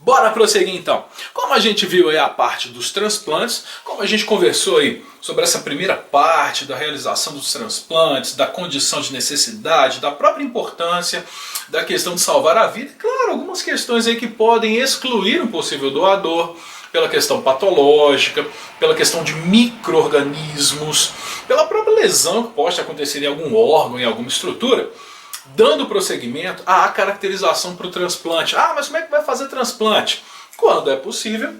Bora prosseguir então. Como a gente viu aí a parte dos transplantes, como a gente conversou aí sobre essa primeira parte da realização dos transplantes, da condição de necessidade, da própria importância da questão de salvar a vida, e claro, algumas questões aí que podem excluir um possível doador, pela questão patológica, pela questão de micro-organismos, pela própria lesão que pode acontecer em algum órgão, em alguma estrutura. Dando prosseguimento à caracterização para o transplante. Ah, mas como é que vai fazer transplante? Quando é possível,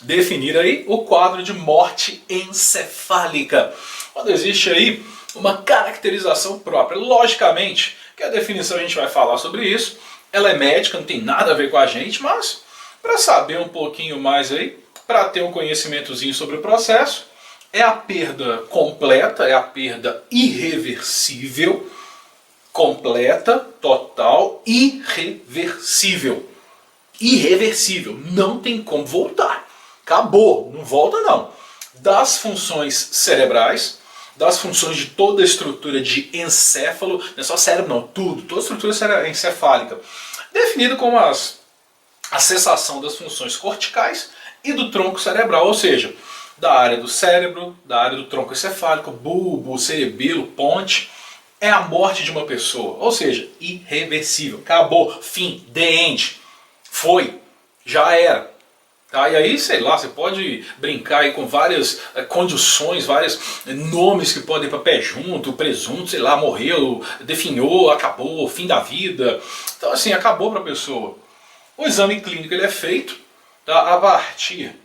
definir aí o quadro de morte encefálica. Quando existe aí uma caracterização própria. Logicamente que a definição a gente vai falar sobre isso. Ela é médica, não tem nada a ver com a gente, mas para saber um pouquinho mais aí, para ter um conhecimentozinho sobre o processo, é a perda completa, é a perda irreversível, completa, total, irreversível. Irreversível, não tem como voltar. Acabou, não volta não. Das funções cerebrais, das funções de toda a estrutura de encéfalo, não é só cérebro não, tudo, toda a estrutura encefálica, definido como a cessação das funções corticais e do tronco cerebral, ou seja, da área do cérebro, da área do tronco encefálico, bulbo, cerebelo, ponte. É a morte de uma pessoa, ou seja, irreversível, acabou, fim, the end, foi, já era. Tá? E aí, sei lá, você pode brincar aí com várias condições, vários nomes que podem ir para pé junto, presunto, sei lá, morreu, definhou, acabou, fim da vida. Então assim, acabou para a pessoa. O exame clínico ele é feito, tá, a partir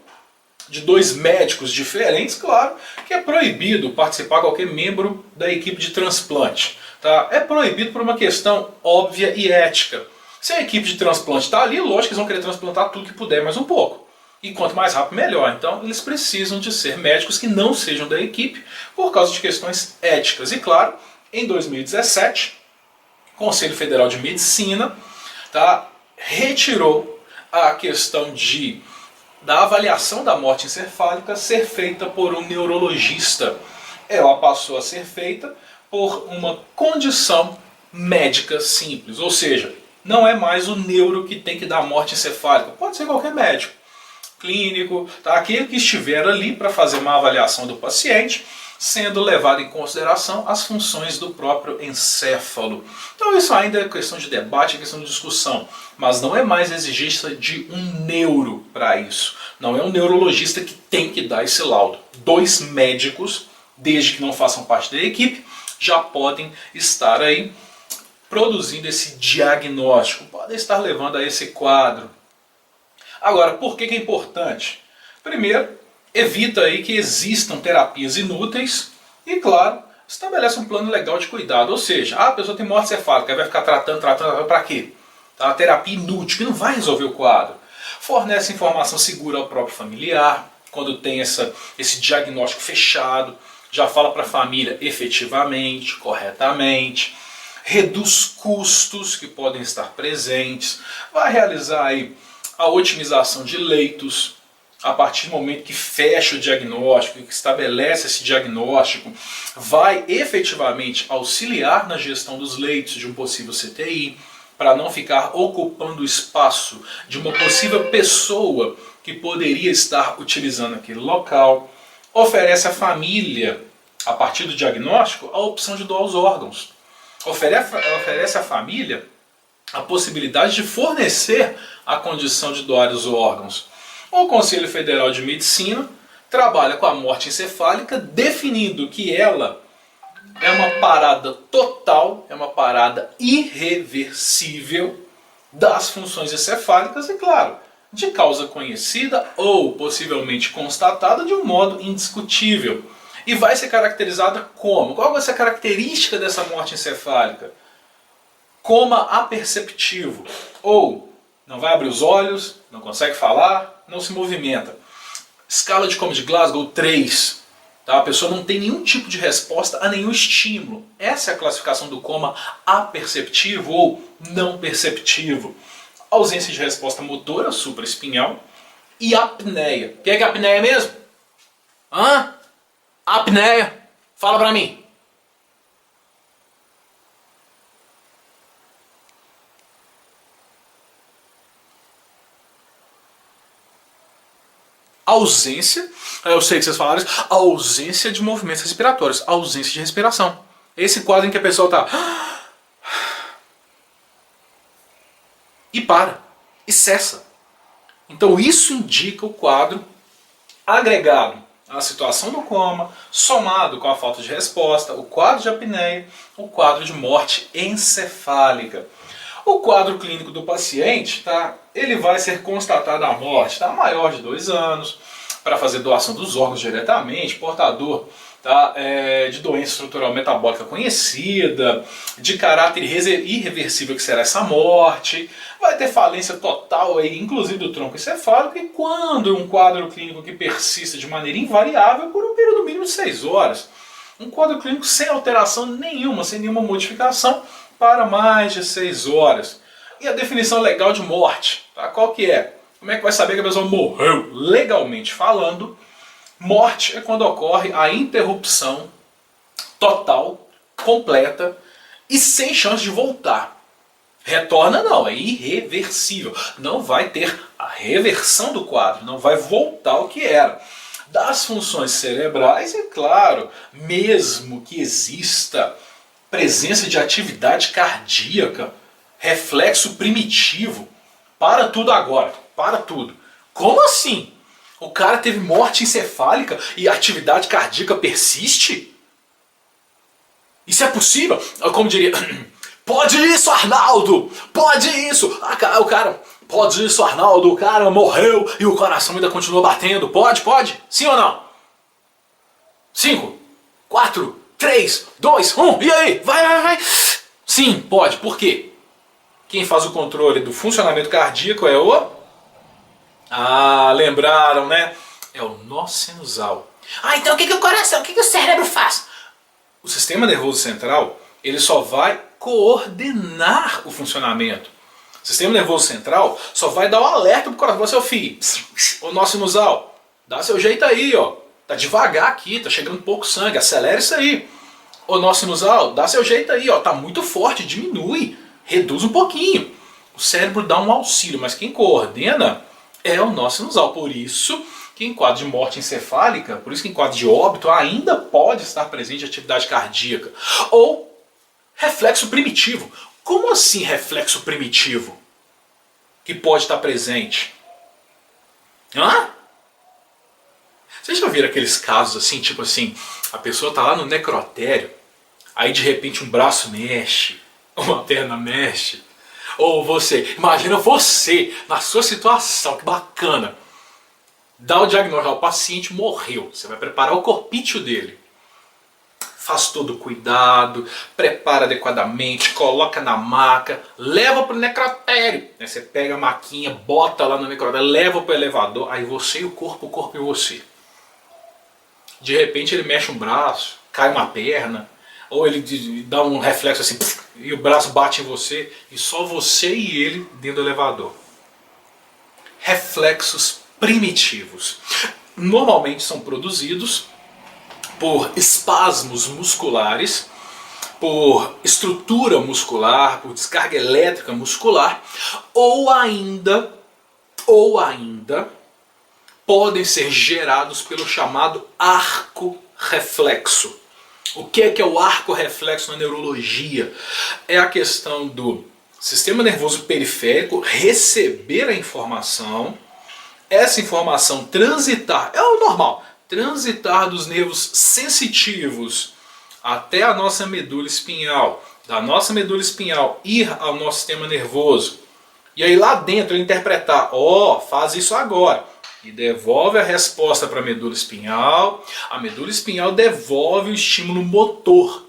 de dois médicos diferentes, claro, que é proibido participar qualquer membro da equipe de transplante. Tá? É proibido por uma questão óbvia e ética. Se a equipe de transplante está ali, lógico que eles vão querer transplantar tudo que puder, mais um pouco. E quanto mais rápido, melhor. Então eles precisam de ser médicos que não sejam da equipe por causa de questões éticas. E claro, em 2017, o Conselho Federal de Medicina, tá, retirou a questão da avaliação da morte encefálica ser feita por um neurologista. Ela passou a ser feita por uma condição médica simples, ou seja, não é mais o neuro que tem que dar morte encefálica, pode ser qualquer médico clínico, tá? Aquele que estiver ali para fazer uma avaliação do paciente, sendo levado em consideração as funções do próprio encéfalo. Então isso ainda é questão de debate, é questão de discussão, mas não é mais exigência de um neuro para isso. Não é um neurologista que tem que dar esse laudo. Dois médicos, desde que não façam parte da equipe, já podem estar aí produzindo esse diagnóstico, podem estar levando a esse quadro. Agora, por que é importante? Primeiro, evita aí que existam terapias inúteis e, claro, estabelece um plano legal de cuidado. Ou seja, a pessoa tem morte encefálica, vai ficar tratando para quê? Tá? Terapia inútil, que não vai resolver o quadro. Fornece informação segura ao próprio familiar, quando tem esse diagnóstico fechado, já fala para a família efetivamente, corretamente, reduz custos que podem estar presentes, vai realizar aí a otimização de leitos, a partir do momento que fecha o diagnóstico, que estabelece esse diagnóstico, vai efetivamente auxiliar na gestão dos leitos de um possível CTI, para não ficar ocupando o espaço de uma possível pessoa que poderia estar utilizando aquele local. Oferece à família, a partir do diagnóstico, a opção de doar os órgãos. Oferece à família a possibilidade de fornecer a condição de doar os órgãos. O Conselho Federal de Medicina trabalha com a morte encefálica, definindo que ela é uma parada total, é uma parada irreversível das funções encefálicas e, claro, de causa conhecida ou possivelmente constatada de um modo indiscutível. E vai ser caracterizada como? Qual vai ser a característica dessa morte encefálica? Coma aperceptivo, ou não vai abrir os olhos, não consegue falar, não se movimenta. Escala de Coma de Glasgow 3. Tá? A pessoa não tem nenhum tipo de resposta a nenhum estímulo. Essa é a classificação do coma aperceptivo ou não perceptivo. Ausência de resposta motora supraespinhal e apneia. O que é apneia mesmo? Hã? Apneia? Fala pra mim. ausência, eu sei que vocês falaram isso, ausência de movimentos respiratórios, ausência de respiração. Esse quadro em que a pessoa está e para, e cessa. Então isso indica o quadro agregado à situação do coma, somado com a falta de resposta, o quadro de apneia, o quadro de morte encefálica. O quadro clínico do paciente, tá, ele vai ser constatada a morte, tá, maior de 2 anos, para fazer doação dos órgãos diretamente, portador, tá, de doença estrutural metabólica conhecida, de caráter irreversível que será essa morte, vai ter falência total, aí, inclusive do tronco encefálico, e quando um quadro clínico que persista de maneira invariável por um período mínimo de 6 horas. Um quadro clínico sem alteração nenhuma, sem nenhuma modificação, para mais de 6 horas. E a definição legal de morte, tá? Qual que é? Como é que vai saber que a pessoa morreu? Legalmente falando, morte é quando ocorre a interrupção total, completa e sem chance de voltar. Retorna não, é irreversível. Não vai ter a reversão do quadro, não vai voltar ao que era. Das funções cerebrais, é claro, mesmo que exista presença de atividade cardíaca, reflexo primitivo, para tudo agora, para tudo. Como assim? O cara teve morte encefálica e a atividade cardíaca persiste? Isso é possível? Como diria, pode isso, Arnaldo! Pode isso! O cara, pode isso, Arnaldo! O cara morreu e o coração ainda continua batendo. Pode? Pode? Sim ou não? 5, 4, 3, 2, 1, e aí? Vai! Sim, pode. Por quê? Quem faz o controle do funcionamento cardíaco é o... lembraram, né? É o nó sinusal. Então o que o coração, o que o cérebro faz? O sistema nervoso central, ele só vai coordenar o funcionamento. O sistema nervoso central só vai dar o alerta pro coração. Seu filho, o nó sinusal, dá seu jeito aí, ó. Tá devagar aqui, tá chegando pouco sangue, acelera isso aí. O nó sinusal, dá seu jeito aí, ó. Tá muito forte, diminui, reduz um pouquinho. O cérebro dá um auxílio, mas quem coordena é o nó sinusal. Por isso que em quadro de morte encefálica, por isso que em quadro de óbito ainda pode estar presente atividade cardíaca. Ou reflexo primitivo. Como assim reflexo primitivo? Que pode estar presente? Vocês já viram aqueles casos assim, tipo assim, a pessoa tá lá no necrotério, aí de repente um braço mexe, uma perna mexe, ou você, imagina você, na sua situação, que bacana, dá o diagnóstico, o paciente morreu, você vai preparar o corpício dele, faz todo o cuidado, prepara adequadamente, coloca na maca, leva para o necrotério, você pega a maquinha, bota lá no necrotério, leva para o elevador, aí você e o corpo e você. De repente ele mexe um braço, cai uma perna, ou ele dá um reflexo assim, e o braço bate em você, e só você e ele dentro do elevador. Reflexos primitivos. Normalmente são produzidos por espasmos musculares, por estrutura muscular, por descarga elétrica muscular, ou ainda podem ser gerados pelo chamado arco reflexo. O que é o arco reflexo na neurologia? É a questão do sistema nervoso periférico receber a informação, essa informação transitar, é o normal, transitar dos nervos sensitivos até a nossa medula espinhal, da nossa medula espinhal ir ao nosso sistema nervoso, e aí lá dentro interpretar, faz isso agora. E devolve a resposta para a medula espinhal devolve o estímulo motor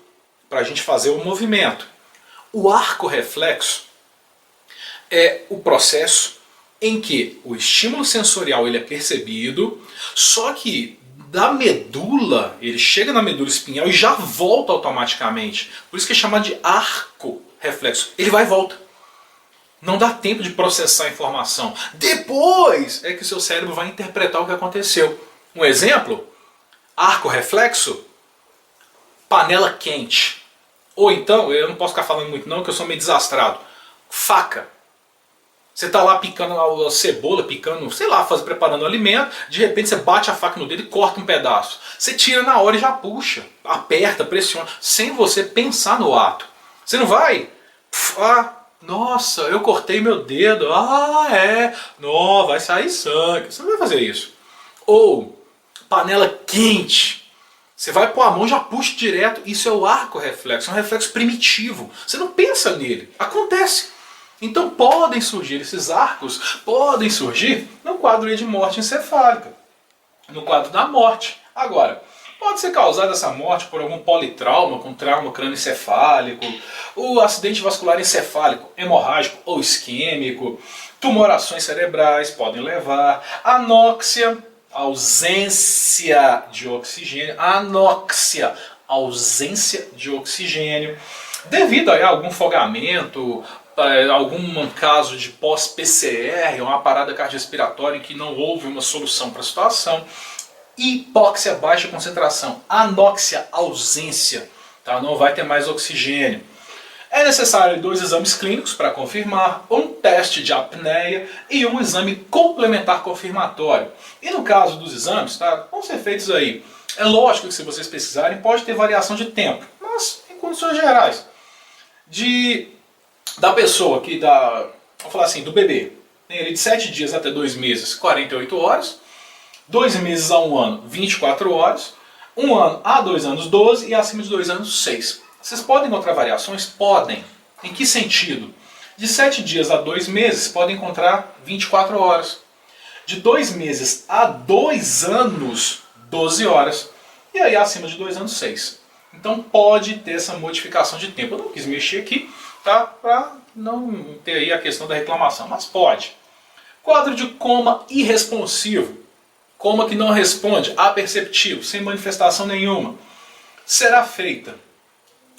para a gente fazer o movimento. O arco reflexo é o processo em que o estímulo sensorial ele é percebido, só que da medula, ele chega na medula espinhal e já volta automaticamente. Por isso que é chamado de arco reflexo. Ele vai e volta. Não dá tempo de processar a informação. Depois é que o seu cérebro vai interpretar o que aconteceu. Um exemplo, arco reflexo, panela quente. Ou então, eu não posso ficar falando muito não, que eu sou meio desastrado. Faca. Você está lá picando a cebola, picando, sei lá, preparando o alimento, de repente você bate a faca no dedo e corta um pedaço. Você tira na hora e já puxa, aperta, pressiona, sem você pensar no ato. Você não vai, nossa, eu cortei meu dedo, não, vai sair sangue. Você não vai fazer isso. Ou, panela quente, você vai pôr a mão e já puxa direto. Isso é o arco reflexo, é um reflexo primitivo. Você não pensa nele, acontece. Então podem surgir, esses arcos podem surgir no quadro de morte encefálica, no quadro da morte. Agora, pode ser causada essa morte por algum politrauma, com trauma crânioencefálico, o acidente vascular encefálico, hemorrágico ou isquêmico, tumorações cerebrais podem levar, anóxia, ausência de oxigênio, ausência de oxigênio, devido a algum folgamento, algum caso de pós-PCR, uma parada cardiorrespiratória em que não houve uma solução para a situação, hipóxia, baixa concentração, anóxia, ausência, tá? Não vai ter mais oxigênio. É necessário 2 exames clínicos para confirmar, um teste de apneia e um exame complementar confirmatório. E no caso dos exames, tá, vão ser feitos aí. É lógico que se vocês pesquisarem pode ter variação de tempo, mas em condições gerais. Da pessoa que vamos falar assim, do bebê, tem ali de 7 dias até 2 meses, 48 horas, 2 meses a 1 ano, 24 horas, 1 ano a 2 anos, 12 e acima de 2 anos, 6. Vocês podem encontrar variações? Podem. Em que sentido? De 7 dias a 2 meses, podem encontrar 24 horas. De 2 meses a 2 anos, 12 horas. E aí acima de 2 anos, 6. Então pode ter essa modificação de tempo. Eu não quis mexer aqui, tá? Para não ter aí a questão da reclamação, mas pode. Quadro de coma irresponsivo. Coma que não responde, aperceptivo, sem manifestação nenhuma. Será feita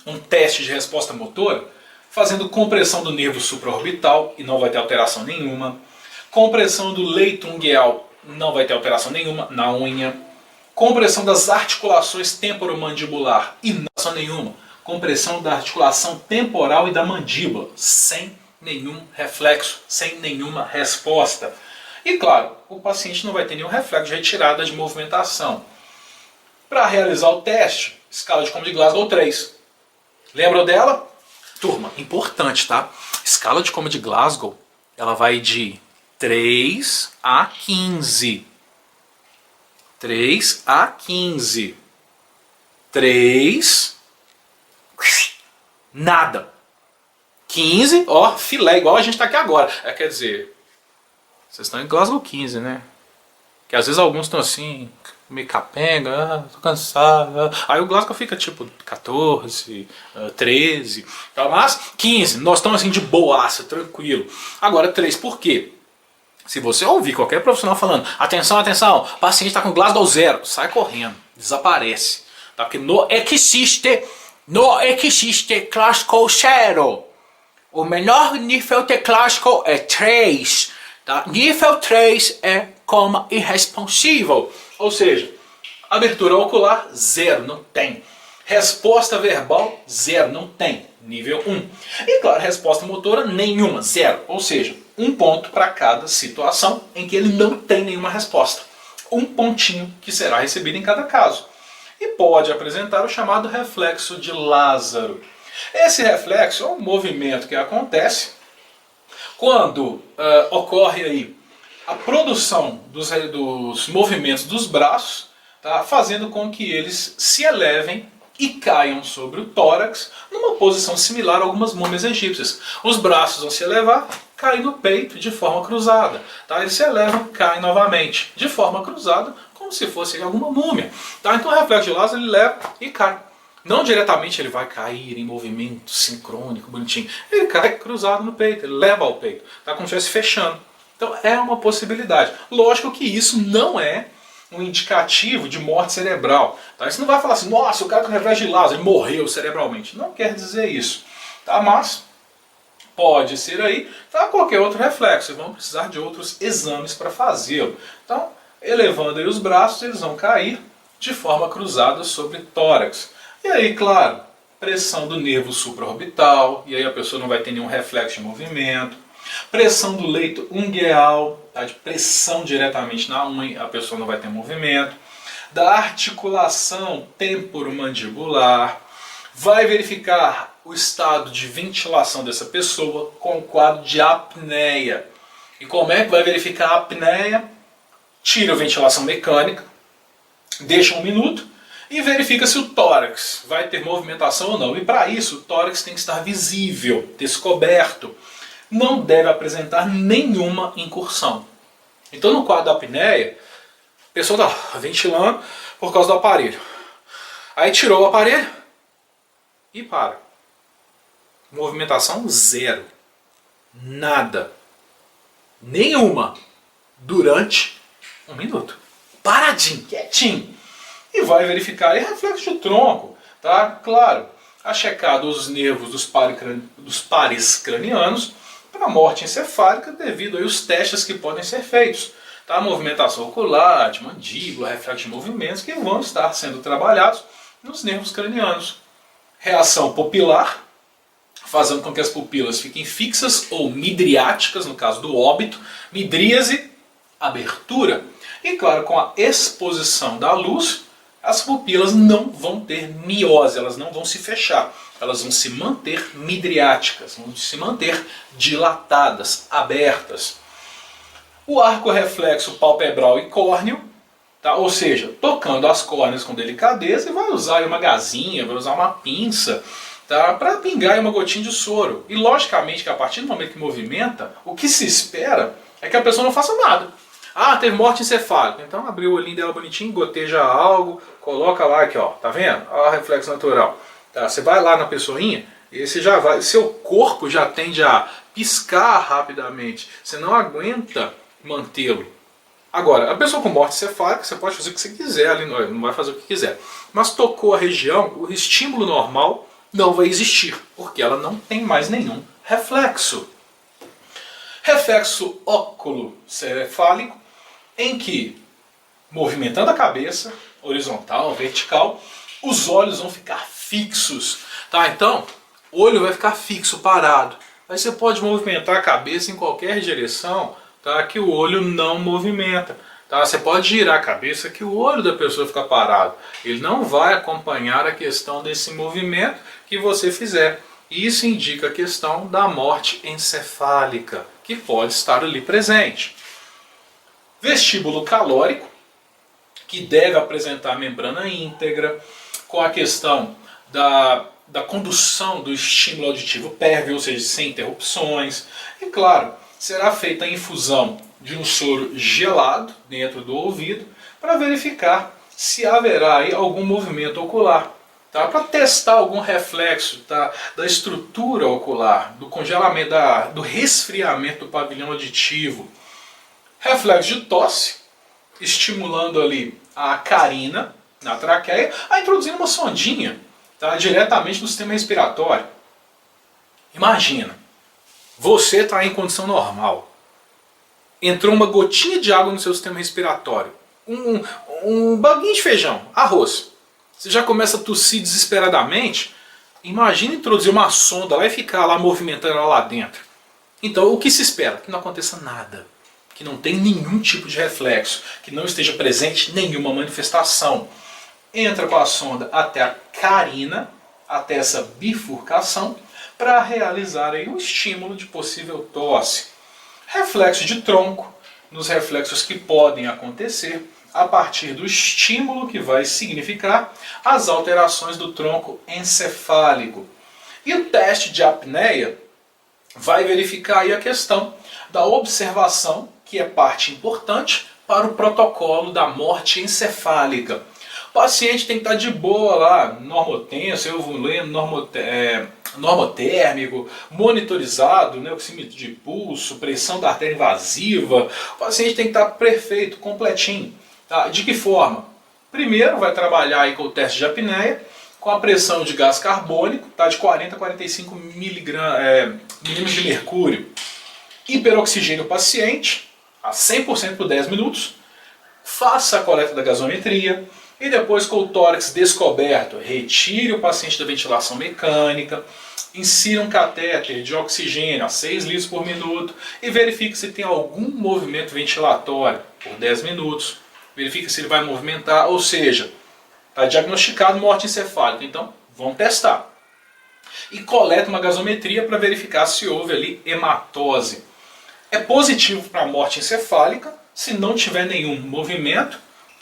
um teste de resposta motora, fazendo compressão do nervo supraorbital, e não vai ter alteração nenhuma. Compressão do leito ungueal, não vai ter alteração nenhuma na unha. Compressão das articulações temporomandibular, e não alteração nenhuma. Compressão da articulação temporal e da mandíbula, sem nenhum reflexo, sem nenhuma resposta. E claro, o paciente não vai ter nenhum reflexo de retirada de movimentação. Para realizar o teste, escala de Coma de Glasgow 3. Lembram dela? Turma, importante, tá? Escala de Coma de Glasgow, ela vai de 3 a 15. 3 a 15. 3, nada. 15, ó, filé, igual a gente tá aqui agora. Quer dizer, vocês estão em Glasgow 15, né? Que às vezes alguns estão assim, meio capenga, tô cansado. Aí o Glasgow fica tipo 14, 13, tá? Mas 15, nós estamos assim de boaça, tranquilo. Agora 3, por quê? Se você ouvir qualquer profissional falando, atenção, atenção, o paciente está com Glasgow 0, sai correndo, desaparece. Tá? Porque não existe Glasgow 0. O menor nível de Glasgow é 3. Tá? Nível 3 é coma irresponsivo. Ou seja, abertura ocular, 0, não tem. Resposta verbal, 0, não tem. Nível 1. E claro, resposta motora, nenhuma, 0. Ou seja, 1 ponto para cada situação em que ele não tem nenhuma resposta. 1 pontinho que será recebido em cada caso. E pode apresentar o chamado reflexo de Lázaro. Esse reflexo é um movimento que acontece quando ocorre aí a produção dos movimentos dos braços, tá, fazendo com que eles se elevem e caiam sobre o tórax numa posição similar a algumas múmias egípcias. Os braços vão se elevar, caem no peito de forma cruzada. Tá? Eles se elevam, caem novamente de forma cruzada, como se fosse alguma múmia. Tá? Então o reflexo de Lázaro ele leva e cai. Não diretamente ele vai cair em movimento sincrônico, bonitinho. Ele cai cruzado no peito, ele leva ao peito. Tá como se estivesse fechando. Então é uma possibilidade. Lógico que isso não é um indicativo de morte cerebral. Tá? Isso não vai falar assim, nossa, o cara com reflexo de Lázaro, ele morreu cerebralmente. Não quer dizer isso. Tá? Mas pode ser aí, tá? Qualquer outro reflexo. Vão precisar de outros exames para fazê-lo. Então, elevando aí os braços, eles vão cair de forma cruzada sobre tórax. E aí, claro, pressão do nervo supraorbital, e aí a pessoa não vai ter nenhum reflexo de movimento. Pressão do leito ungueal, tá? De pressão diretamente na unha, a pessoa não vai ter movimento. Da articulação temporomandibular. Vai verificar o estado de ventilação dessa pessoa com o quadro de apneia. E como é que vai verificar a apneia? Tira a ventilação mecânica, deixa 1 minuto e verifica se o tórax vai ter movimentação ou não. E para isso o tórax tem que estar visível, descoberto. Não deve apresentar nenhuma incursão. Então no quadro da apneia, a pessoa está ventilando por causa do aparelho. Aí tirou o aparelho e para. Movimentação zero. Nada. Nenhuma. Durante 1 minuto. Paradinho, quietinho. E vai verificar aí reflexo de tronco. Tá? Claro, a checar dos nervos dos pares cranianos para a morte encefálica devido aí aos testes que podem ser feitos. Tá? Movimentação ocular, de mandíbula, reflexo de movimentos que vão estar sendo trabalhados nos nervos cranianos. Reação pupilar, fazendo com que as pupilas fiquem fixas ou midriáticas, no caso do óbito. Midríase, abertura. E claro, com a exposição da luz, as pupilas não vão ter miose, elas não vão se fechar. Elas vão se manter midriáticas, vão se manter dilatadas, abertas. O arco reflexo palpebral e córneo, tá? Ou seja, tocando as córneas com delicadeza, e vai usar uma gazinha, vai usar uma pinça, tá? Para pingar uma gotinha de soro. E logicamente que a partir do momento que movimenta, o que se espera é que a pessoa não faça nada. Ah, teve morte encefálica. Então abriu o olhinho dela bonitinho, goteja algo, coloca lá aqui, ó, tá vendo? Olha o reflexo natural. Tá? Você vai lá na pessoinha e você já vai, seu corpo já tende a piscar rapidamente. Você não aguenta mantê-lo. Agora, a pessoa com morte encefálica, você pode fazer o que você quiser ali, não vai fazer o que quiser. Mas tocou a região, o estímulo normal não vai existir, porque ela não tem mais nenhum reflexo. Reflexo óculo-cefálico, em que, movimentando a cabeça, horizontal, vertical, os olhos vão ficar fixos. Tá? Então, o olho vai ficar fixo, parado. Aí você pode movimentar a cabeça em qualquer direção, tá? Que o olho não movimenta. Tá? Você pode girar a cabeça que o olho da pessoa fica parado. Ele não vai acompanhar a questão desse movimento que você fizer. Isso indica a questão da morte encefálica, que pode estar ali presente. Vestíbulo calórico, que deve apresentar membrana íntegra, com a questão da condução do estímulo auditivo pérvio, ou seja, sem interrupções. E claro, será feita a infusão de um soro gelado dentro do ouvido para verificar se haverá aí algum movimento ocular. Tá? Para testar algum reflexo, tá? Da estrutura ocular, do congelamento, do resfriamento do pavilhão auditivo. Reflexo de tosse, estimulando ali a carina na traqueia, introduzindo uma sondinha, tá? Diretamente no sistema respiratório. Imagina, você está em condição normal, entrou uma gotinha de água no seu sistema respiratório, um baguinho de feijão, arroz. Você já começa a tossir desesperadamente. Imagina introduzir uma sonda lá e ficar lá movimentando ela lá dentro. Então o que se espera? Que não aconteça nada. Que não tenha nenhum tipo de reflexo. Que não esteja presente nenhuma manifestação. Entra com a sonda até a carina, até essa bifurcação, para realizar aí um estímulo de possível tosse. Reflexo de tronco, nos reflexos que podem acontecer a partir do estímulo que vai significar as alterações do tronco encefálico. E o teste de apneia vai verificar aí a questão da observação, que é parte importante para o protocolo da morte encefálica. O paciente tem que estar de boa lá, normotenso, evolendo, normotérmico, monitorizado, né, oxímetro de pulso, pressão da artéria invasiva. O paciente tem que estar perfeito, completinho. Tá? De que forma? Primeiro vai trabalhar aí com o teste de apneia, com a pressão de gás carbônico, tá? De 40 a 45 milímetros de mercúrio. Hiperoxigênio o paciente a 100% por 10 minutos. Faça a coleta da gasometria, E depois, com o tórax descoberto, retire o paciente da ventilação mecânica, insira um catéter de oxigênio a 6 litros por minuto e verifique se tem algum movimento ventilatório por 10 minutos. Verifique se ele vai movimentar, ou seja, está diagnosticado morte encefálica, então vamos testar. E coleta uma gasometria para verificar se houve ali hematose. É positivo para a morte encefálica se não tiver nenhum movimento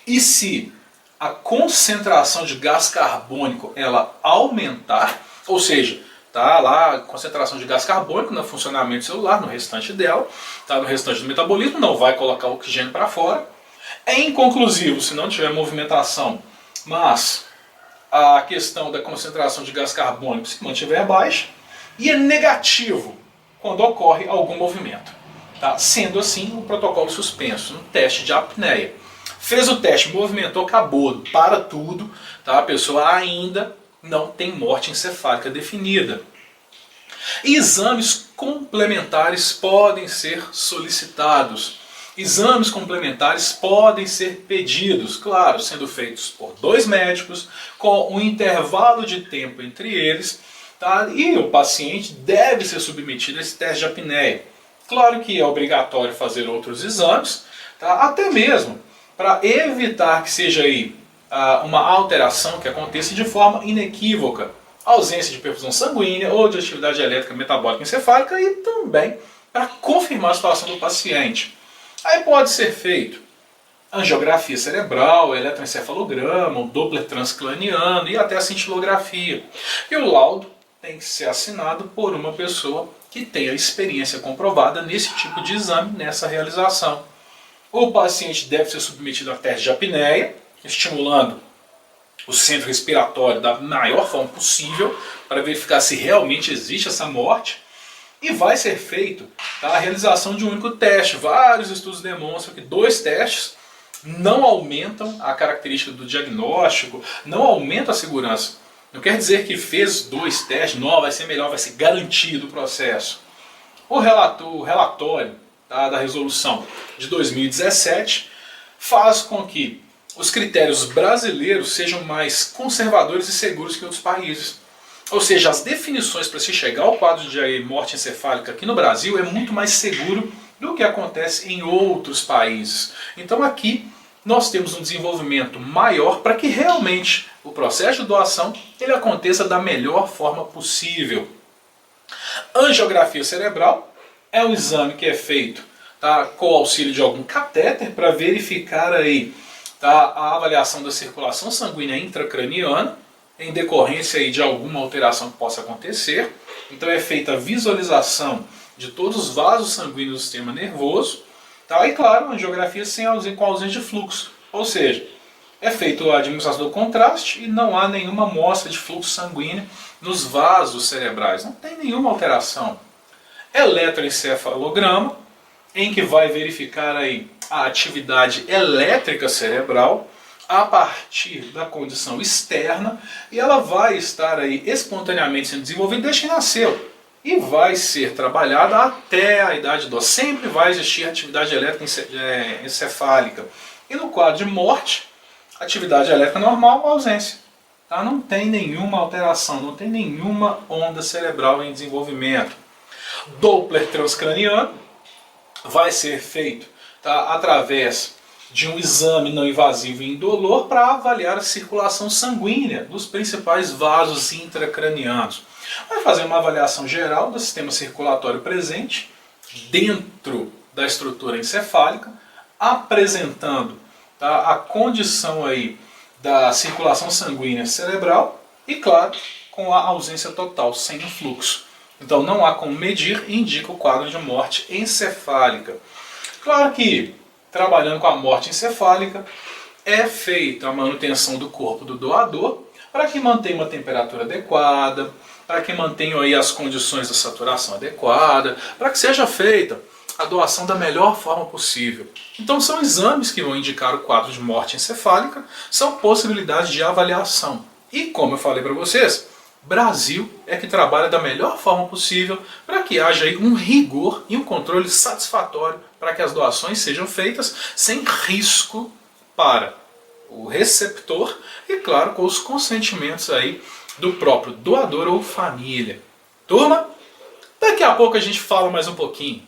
e se a concentração de gás carbônico ela aumentar, ou seja, tá lá a concentração de gás carbônico no funcionamento celular, no restante dela, tá no restante do metabolismo, não vai colocar oxigênio para fora. É inconclusivo se não tiver movimentação, mas a questão da concentração de gás carbônico se mantiver baixa, e é negativo quando ocorre algum movimento. Tá? Sendo assim, o protocolo suspenso no teste de apneia. Fez o teste, movimentou, acabou, para tudo, tá? A pessoa ainda não tem morte encefálica definida. Exames complementares podem ser solicitados. Exames complementares podem ser pedidos, claro, sendo feitos por 2 médicos, com um intervalo de tempo entre eles, tá? E o paciente deve ser submetido a esse teste de apneia. Claro que é obrigatório fazer outros exames, tá? Até mesmo para evitar que seja aí uma alteração que aconteça de forma inequívoca, ausência de perfusão sanguínea ou de atividade elétrica metabólica encefálica, e também para confirmar a situação do paciente. Aí pode ser feito angiografia cerebral, eletroencefalograma, um Doppler transcraniano e até a cintilografia. E o laudo tem que ser assinado por uma pessoa que tenha experiência comprovada nesse tipo de exame, nessa realização. O paciente deve ser submetido a teste de apneia, estimulando o centro respiratório da maior forma possível para verificar se realmente existe essa morte. E vai ser feito, tá, a realização de um único teste. Vários estudos demonstram que 2 testes não aumentam a característica do diagnóstico, não aumentam a segurança. Não quer dizer que fez 2 testes, não, vai ser melhor, vai ser garantido o processo. O relatório, tá, da resolução de 2017 faz com que os critérios brasileiros sejam mais conservadores e seguros que outros países. Ou seja, as definições para se chegar ao quadro de morte encefálica aqui no Brasil é muito mais seguro do que acontece em outros países. Então aqui nós temos um desenvolvimento maior para que realmente o processo de doação ele aconteça da melhor forma possível. Angiografia cerebral é um exame que é feito, tá, com o auxílio de algum catéter para verificar aí, tá, a avaliação da circulação sanguínea intracraniana em decorrência aí de alguma alteração que possa acontecer. Então é feita a visualização de todos os vasos sanguíneos do sistema nervoso, tá? E claro, uma angiografia com ausência de fluxo, ou seja, é feito a administração do contraste e não há nenhuma amostra de fluxo sanguíneo nos vasos cerebrais, não tem nenhuma alteração. Eletroencefalograma, em que vai verificar aí a atividade elétrica cerebral a partir da condição externa, e ela vai estar aí espontaneamente sendo desenvolvida desde que nasceu e vai ser trabalhada até a idade adulta. Sempre vai existir atividade elétrica encefálica. E no quadro de morte, atividade elétrica normal, ausência. Tá? Não tem nenhuma alteração, não tem nenhuma onda cerebral em desenvolvimento. Doppler transcraniano vai ser feito, tá, através de um exame não invasivo e indolor para avaliar a circulação sanguínea dos principais vasos intracranianos. Vai fazer uma avaliação geral do sistema circulatório presente dentro da estrutura encefálica, apresentando, tá, a condição aí da circulação sanguínea cerebral e, claro, com a ausência total, sem o fluxo. Então não há como medir e indica o quadro de morte encefálica. Claro que, trabalhando com a morte encefálica, é feita a manutenção do corpo do doador para que mantenha uma temperatura adequada, para que mantenha aí as condições da saturação adequada, para que seja feita a doação da melhor forma possível. Então são exames que vão indicar o quadro de morte encefálica, são possibilidades de avaliação. E como eu falei para vocês, Brasil é que trabalha da melhor forma possível para que haja aí um rigor e um controle satisfatório para que as doações sejam feitas sem risco para o receptor e, claro, com os consentimentos aí do próprio doador ou família. Turma, daqui a pouco a gente fala mais um pouquinho.